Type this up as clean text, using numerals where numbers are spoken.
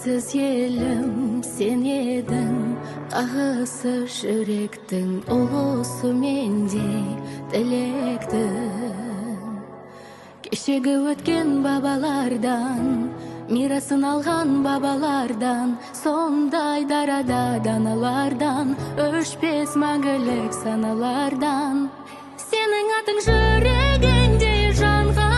Tavsiz yelim sen edin, ahısı şürektin, ulusu mende dilektin. Kешегі өткен babalardan, miraсын algan babalardan, сондай дарада даналардан, өшпес мәңгілік саналардан. Сенің атың жүрегінде жанған